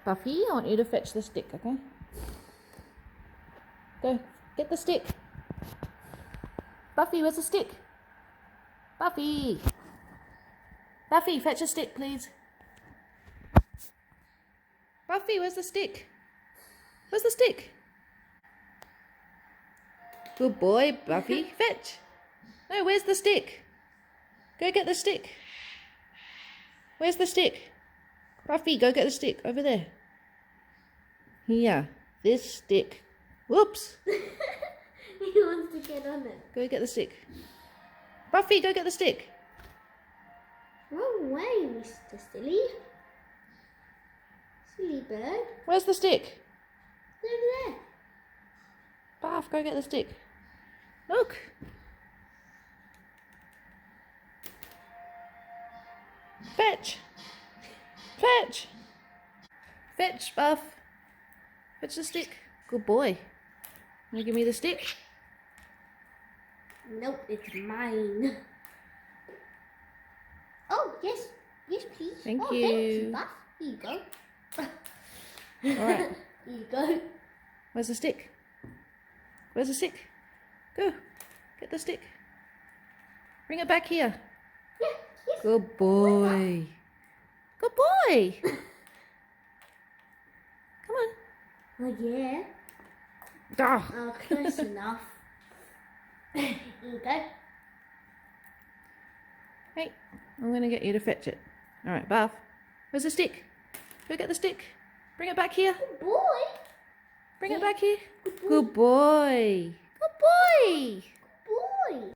Buffy, I want you to fetch the stick, okay? Go, get the stick. Buffy, where's the stick? Buffy! Buffy, fetch a stick, please. Buffy, where's the stick? Where's the stick? Good boy, Buffy. Fetch. No, where's the stick? Go get the stick. Where's the stick? Buffy, go get the stick. Over there. Here. This stick. Whoops. He wants to get on it. Go get the stick. Buffy, go get the stick. Wrong way, Mr. Silly. Silly bird. Where's the stick? It's over there. Buff, go get the stick. Look. Fetch. Fetch. Fetch, Buff. Fetch the stick. Good boy. Can you give me the stick? Nope, it's mine. Oh, yes. Yes, please. Thank oh, you. Thank you, Buff. Here you go. Alright. Here you go. Where's the stick? Where's the stick? Go. Get the stick. Bring it back here. Yeah, yes. Good boy. Good boy. Come on. Oh, yeah. Ah. Oh, close enough. Here you go. Hey, I'm going to get you to fetch it. Alright, Buff. Where's the stick? Go get the stick. Bring it back here. Good boy. Bring it back here. Good boy. Good boy. Boy.